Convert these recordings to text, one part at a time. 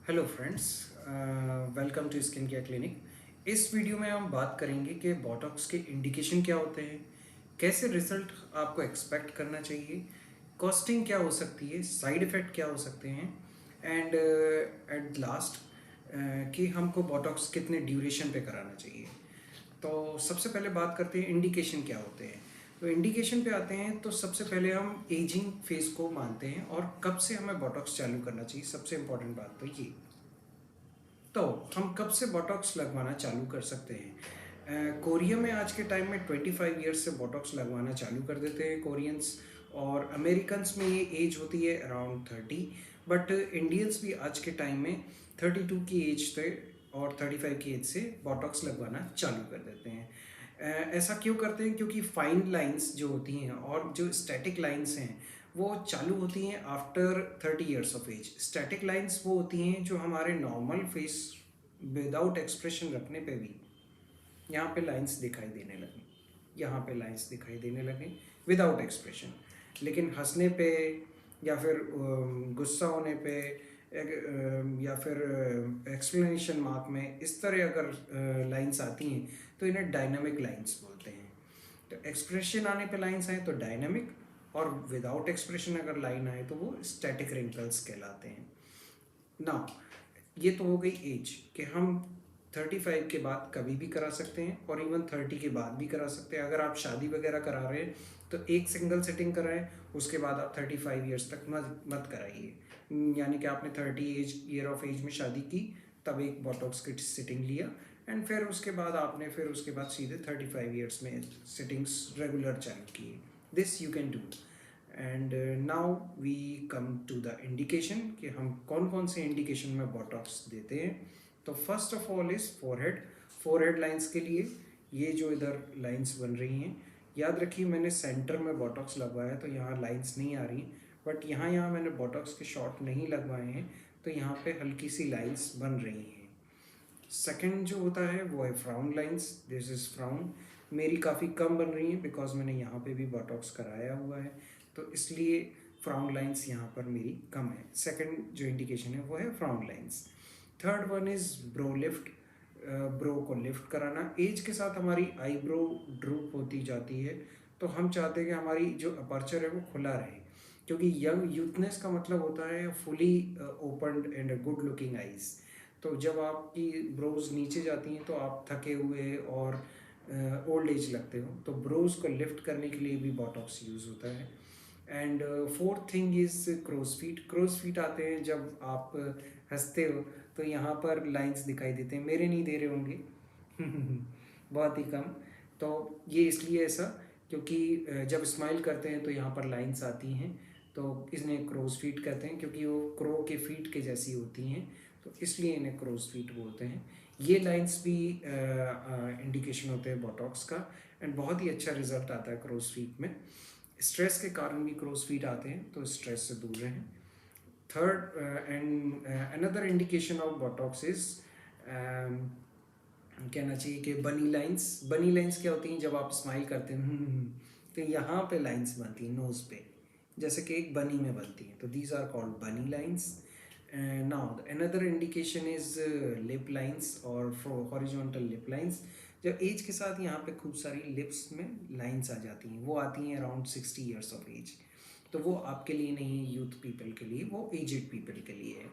Hello friends, welcome to skin care clinic. इस video में हम बात करेंगे कि बोटॉक्स के इंडिकेशन क्या होते हैं, कैसे रिजल्ट आपको एक्सपेक्ट करना चाहिए, कॉस्टिंग क्या हो सकती है, साइड इफ़ेक्ट क्या हो सकते हैं, एंड एट लास्ट कि हमको बोटॉक्स कितने ड्यूरेशन पे कराना चाहिए। तो सबसे पहले बात करते हैं इंडिकेशन क्या होते हैं। तो इंडिकेशन पे आते हैं तो सबसे पहले हम एजिंग फेज को मानते हैं और कब से हमें बोटॉक्स चालू करना चाहिए। सबसे इम्पोर्टेंट बात तो ये। तो हम कब से बोटॉक्स लगवाना चालू कर सकते हैं? कोरिया में आज के टाइम में 25 ईयर्स से बोटॉक्स लगवाना चालू कर देते हैं कोरियंस, और अमेरिकन्स में ये एज होती है अराउंड 30। बट इंडियंस भी आज के टाइम में 32 की एज से और 35 की एज से बोटॉक्स लगवाना चालू कर देते हैं। ऐसा क्यों करते हैं? क्योंकि फाइन लाइंस जो होती हैं और जो स्टैटिक लाइंस हैं वो चालू होती हैं after 30 years of age. Static lines वो होती हैं जो हमारे नॉर्मल फेस विदाउट एक्सप्रेशन रखने पे भी यहाँ पे लाइंस दिखाई देने लगी, यहाँ पे लाइंस दिखाई देने लगे विदाउट एक्सप्रेशन। लेकिन हंसने पे या फिर गुस्सा होने पे या फिर एक्सप्लेनेशन मार्क में इस तरह अगर लाइंस आती हैं तो इन्हें डायनामिक लाइंस बोलते हैं। तो एक्सप्रेशन आने पे लाइंस आए तो डायनामिक, और विदाउट एक्सप्रेशन अगर लाइन आए तो वो स्टैटिक रिंकल्स कहलाते हैं ना। ये तो हो गई एज कि हम 35 के बाद कभी भी करा सकते हैं और इवन 30 के बाद भी करा सकते हैं। अगर आप शादी वगैरह करा रहे हैं तो एक सिंगल सिटिंग कराएं, उसके बाद आप 35 ईयर्स तक मत मत कराइए। यानी कि आपने 30 ईयर ऑफ एज में शादी की, तब एक बोटॉक्स की सिटिंग लिया, एंड फिर उसके बाद सीधे 35 ईयर्स में सिटिंग्स रेगुलर चालू किए। This you can do. And now we come to the indication कि हम कौन कौन से इंडिकेशन में बोटॉक्स देते हैं। तो first of all is forehead. Forehead lines के लिए ये जो इधर लाइंस बन रही हैं, याद रखिए मैंने सेंटर में बोटॉक्स लगवाया तो यहाँ लाइंस नहीं आ रही, बट यहाँ मैंने बोटॉक्स के शॉट नहीं लगवाए हैं तो यहाँ पे हल्की सी लाइंस बन रही हैं। सेकंड जो होता है वो है frown lines. This is frown. मेरी काफ़ी कम बन रही हैं बिकॉज मैंने यहाँ पे भी बोटॉक्स कराया हुआ है, तो इसलिए फ्राउन लाइंस यहाँ पर मेरी कम है। सेकंड जो इंडिकेशन है वो है frown lines. Third one is bro lift. Bro को लिफ्ट कराना। एज के साथ हमारी आईब्रो ड्रूप होती जाती है, तो हम चाहते हैं कि हमारी जो अपर्चर है वो खुला रहे, क्योंकि यंग यूथनेस का मतलब होता है fully open and good looking eyes. तो जब आपकी ब्रोज नीचे जाती हैं तो आप थके हुए और ओल्ड एज लगते हो, तो ब्रोज को लिफ्ट करने के लिए भी बोटॉक्स यूज़ होता है। And fourth thing is crow's feet. Crow's feet आते हैं जब आप हंसते हो तो यहाँ पर लाइंस दिखाई देते हैं, मेरे नहीं दे रहे होंगे बहुत ही कम। तो ये इसलिए ऐसा क्योंकि जब स्माइल करते हैं तो यहाँ पर लाइंस आती हैं, तो इसने क्रोज फीट कहते हैं क्योंकि वो क्रो के फीट के जैसी होती हैं, तो इसलिए इन्हें क्रोज फीट बोलते हैं। ये लाइंस भी इंडिकेशन होते हैं बोटॉक्स का, एंड बहुत ही अच्छा रिजल्ट आता है क्रोज फीट में। स्ट्रेस के कारण भी क्रोज फीट आते हैं, तो स्ट्रेस से दूर रहें। Third and another indication of Botox is कहना चाहिए कि बनी लाइंस। बनी लाइंस क्या होती हैं? जब आप स्माइल करते हैं तो यहाँ पे लाइंस बनती हैं नोज़ पे, जैसे कि एक बनी में बनती हैं, तो दीज आर कॉल्ड बनी lines. Now another indication is lip lines और हॉरिजॉन्टल लिप लाइंस। जब एज के साथ यहाँ पे खूब सारी लिप्स में लाइंस आ जाती हैं, वो आती हैं अराउंड 60 ईयर्स ऑफ एज। तो वो आपके लिए नहीं है यूथ पीपल के लिए, वो एजेड पीपल के लिए है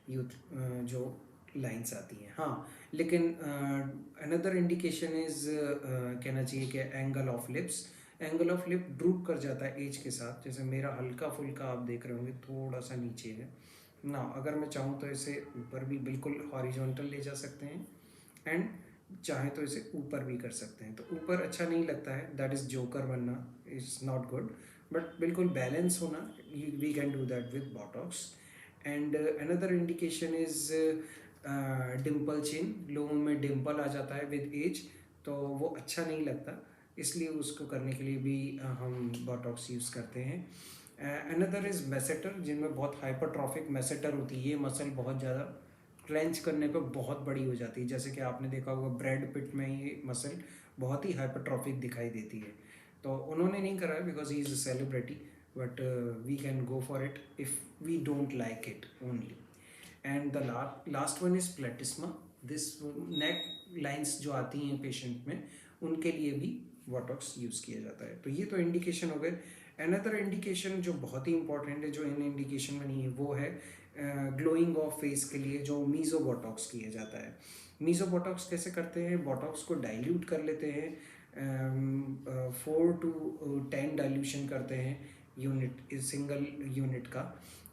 यूथ जो लाइंस आती हैं। हाँ, लेकिन अनदर इंडिकेशन इज कहना चाहिए कि angle of lips. Angle of lip drupe कर जाता है एज के साथ, जैसे मेरा हल्का फुल्का आप देख रहे होंगे थोड़ा सा नीचे है ना। अगर मैं चाहूँ तो इसे ऊपर भी बिल्कुल हॉरिजॉन्टल ले जा सकते हैं, एंड चाहे तो इसे ऊपर भी कर सकते हैं। तो ऊपर अच्छा नहीं लगता है, दैट इज़ जोकर बनना इज़ नॉट गुड, बट बिल्कुल बैलेंस होना we can do that with botox. And another indication is dimple chin. लोगों में डिम्पल आ जाता है विद एज, तो वो अच्छा नहीं लगता, इसलिए उसको करने के लिए भी हम बोटॉक्स यूज़ करते हैं। अनदर इज़ मैसेटर, जिनमें बहुत हाइपरट्रॉफिक मैसेटर होती है। ये मसल बहुत ज़्यादा क्लेंच करने पे बहुत बड़ी हो जाती है, जैसे कि आपने देखा होगा ब्रैड पिट में ये मसल बहुत ही हाइपरट्रॉफिक दिखाई देती है। तो उन्होंने नहीं करा है because he is a celebrity, but we can go for it if we don't like it only. And the last one is platysma. This neck lines जो आती हैं पेशेंट में, उनके लिए भी बोटॉक्स यूज़ किया जाता है। तो ये तो इंडिकेशन हो गए। अनदर इंडिकेशन जो बहुत ही इंपॉर्टेंट है, जो इन इंडिकेशन में नहीं है, वो है ग्लोइंग ऑफ फेस के लिए जो मीजो बोटॉक्स किया जाता है। मीजो बोटॉक्स कैसे करते हैं? बोटॉक्स को डाइल्यूट कर लेते हैं, 4 to 10 डाइल्यूशन करते हैं यूनिट, सिंगल यूनिट का,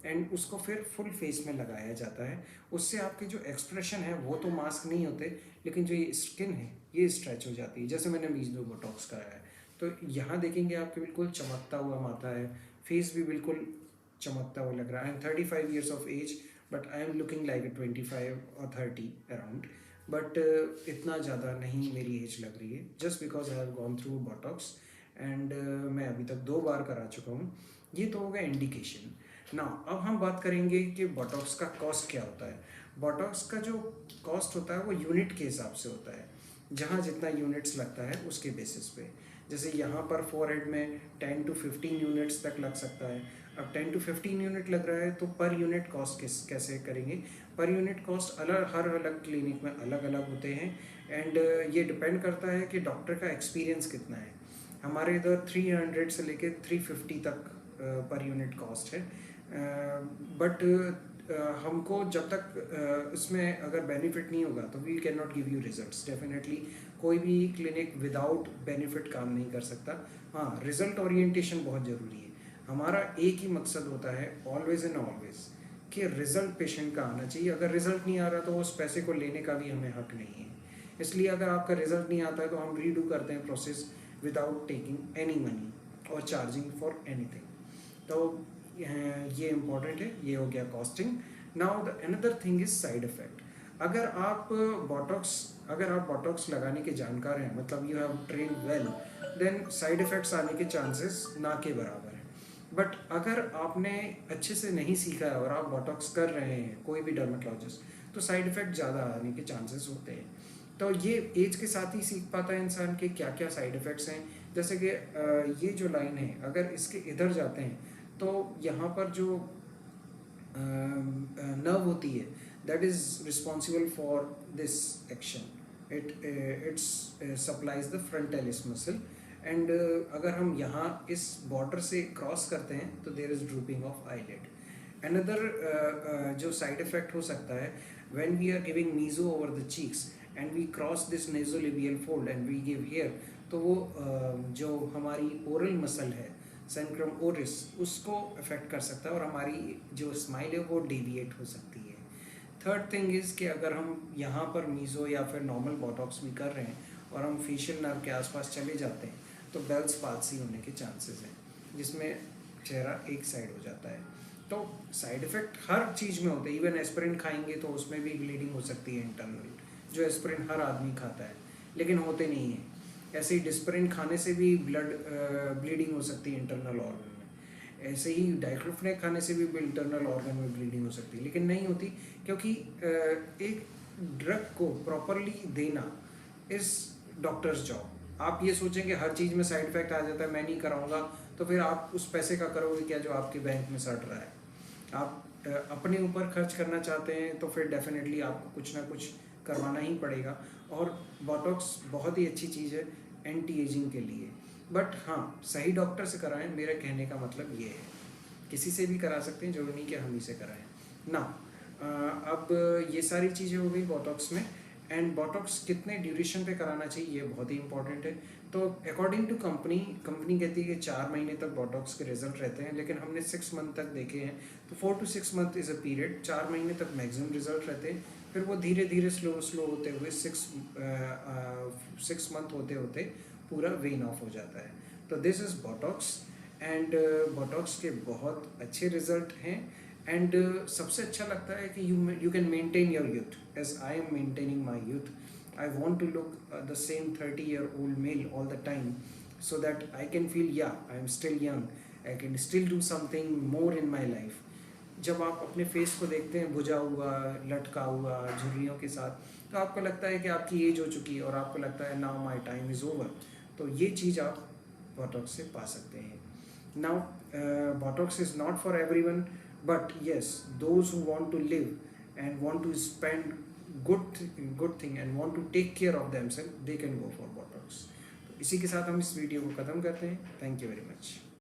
एंड उसको फिर फुल फेस में लगाया जाता है। उससे आपके जो एक्सप्रेशन है वो तो मास्क नहीं होते, लेकिन जो ये स्किन है ये स्ट्रेच हो जाती है, जैसे मैंने मीजो बोटॉक्स कराया है। तो यहाँ देखेंगे आपके बिल्कुल चमकता हुआ माथा है, फेस भी बिल्कुल चमकता हुआ लग रहा है। I am 35 years of age, but I am looking like 25 और 30 अराउंड, बट इतना ज़्यादा नहीं मेरी एज लग रही है, just because I have gone through Botox. And मैं अभी तक 2 बार करा चुका हूँ। ये तो हो गया इंडिकेशन। ना अब हम बात करेंगे कि बोटॉक्स का कॉस्ट क्या होता है। बोटॉक्स का जो कॉस्ट होता है वो यूनिट के हिसाब से होता है, जहाँ जितना यूनिट्स लगता है उसके बेसिस पे। जैसे यहाँ पर फोरहेड में 10 to 15 यूनिट्स तक लग सकता है। अब 10 to 15 यूनिट लग रहा है तो पर यूनिट कॉस्ट कैसे करेंगे? पर यूनिट कॉस्ट हर अलग क्लिनिक में अलग अलग होते हैं, एंड ये डिपेंड करता है कि डॉक्टर का एक्सपीरियंस कितना है। हमारे इधर 300 से लेके 350 तक पर यूनिट कॉस्ट है, बट हमको जब तक इसमें अगर बेनिफिट नहीं होगा तो we can not give you results. Definitely कोई भी क्लिनिक विदाउट बेनिफिट काम नहीं कर सकता। हाँ, रिजल्ट ओरिएंटेशन बहुत ज़रूरी है। हमारा एक ही मकसद होता है ऑलवेज एंड ऑलवेज कि रिजल्ट पेशेंट का आना चाहिए। अगर रिजल्ट नहीं आ रहा तो उस पैसे को लेने का भी हमें हक नहीं है। इसलिए अगर आपका रिजल्ट नहीं आता है तो हम रीडू करते हैं process without taking any money और चार्जिंग फॉर एनीथिंग। तो ये इम्पॉर्टेंट है। ये हो गया costing. Now the another thing is side effect. अगर आप बोटॉक्स लगाने के जानकार हैं, मतलब you have train well, then side effects आने के चांसेस ना के बराबर हैं। बट अगर आपने अच्छे से नहीं सीखा है और आप बोटॉक्स कर रहे हैं, कोई भी डर्मेटोलॉजिस्ट, तो साइड इफेक्ट ज़्यादा आने के चांसेस होते हैं। तो ये एज के साथ ही सीख पाता है इंसान के क्या क्या साइड इफ़ेक्ट्स हैं। जैसे कि ये जो लाइन है, अगर इसके इधर जाते हैं तो यहाँ पर जो नर्व होती है that is responsible for this action, it's supplies the frontalis muscle, and अगर हम यहाँ इस बॉर्डर से क्रॉस करते हैं तो there is drooping of eyelid. Another जो साइड इफेक्ट हो सकता है, when we are giving meso over the cheeks and we cross this nasolabial fold and we give here, तो वो जो हमारी ओरल मसल है सेंट्रम ओरिस, उसको अफेक्ट कर सकता है और हमारी जो स्माइल है वो डेविएट हो सकती है। थर्ड थिंग इज़ कि अगर हम यहाँ पर मीज़ो या फिर नॉर्मल बोटॉक्स भी कर रहे हैं और हम फेशियल नर्व के आसपास चले जाते हैं तो बेल्स पाल्सी होने के चांसेस हैं, जिसमें चेहरा एक साइड हो जाता है। तो साइड इफ़ेक्ट हर चीज़ में होते हैं। इवन एस्पिरिन खाएंगे तो उसमें भी ब्लीडिंग हो सकती है इंटरनल, जो एस्पिरिन हर आदमी खाता है लेकिन होते नहीं हैं। ऐसे ही डिस्परिन खाने से भी ब्लीडिंग हो सकती है इंटरनल ऑर्गन में। ऐसे ही डाइक्लोफेनेक खाने से भी इंटरनल ऑर्गन में ब्लीडिंग हो सकती है, लेकिन नहीं होती, क्योंकि एक ड्रग को प्रॉपरली देना इज़ डॉक्टर्स जॉब। आप ये सोचेंगे हर चीज़ में साइड इफेक्ट आ जाता है, मैं नहीं कराऊंगा, तो फिर आप उस पैसे का करोगे क्या जो आपके बैंक में सड़ रहा है। आप अपने ऊपर खर्च करना चाहते हैं तो फिर डेफिनेटली आपको कुछ ना कुछ करवाना ही पड़ेगा। और बोटॉक्स बहुत ही अच्छी चीज़ है एंटी एजिंग के लिए, बट हाँ, सही डॉक्टर से कराएं। मेरा कहने का मतलब ये है, किसी से भी करा सकते हैं, जरूरी नहीं कि हम ही से कराएं ना। अब ये सारी चीज़ें हो गई बोटॉक्स में। एंड बोटॉक्स कितने ड्यूरेशन पे कराना चाहिए ये बहुत ही इंपॉर्टेंट है। तो अकॉर्डिंग टू कंपनी कहती है कि 4 महीने तक बोटॉक्स के रिजल्ट रहते हैं, लेकिन हमने 6 मंथ तक देखे हैं। तो 4 to 6 month is a period. 4 महीने तक मैक्सिमम रिजल्ट रहते हैं, फिर वो धीरे धीरे स्लो होते हुए 6 मंथ होते होते पूरा वेन ऑफ हो जाता है। तो this is Botox. And Botox के बहुत अच्छे रिजल्ट हैं। एंड सबसे अच्छा लगता है कि you can maintain your youth age I am maintaining my youth. I want to look the same 30-year-old male all the time, so that I can feel, yeah, I am still young, I can still do something more in my life. जब आप अपने face को देखते हैं बुझा हुआ, लटका हुआ, झुर्रियों के साथ, तो आपको लगता है कि आपकी एज हो चुकी है और आपको लगता है now my time is over. तो ये चीज़ आप बोटॉक्स से पा सकते हैं। Now Botox is not for everyone, but yes, those who want to live and want to spend good thing and want to take care of themselves, they can go for Botox. तो इसी के साथ हम इस video को ख़त्म करते हैं. Thank you very much.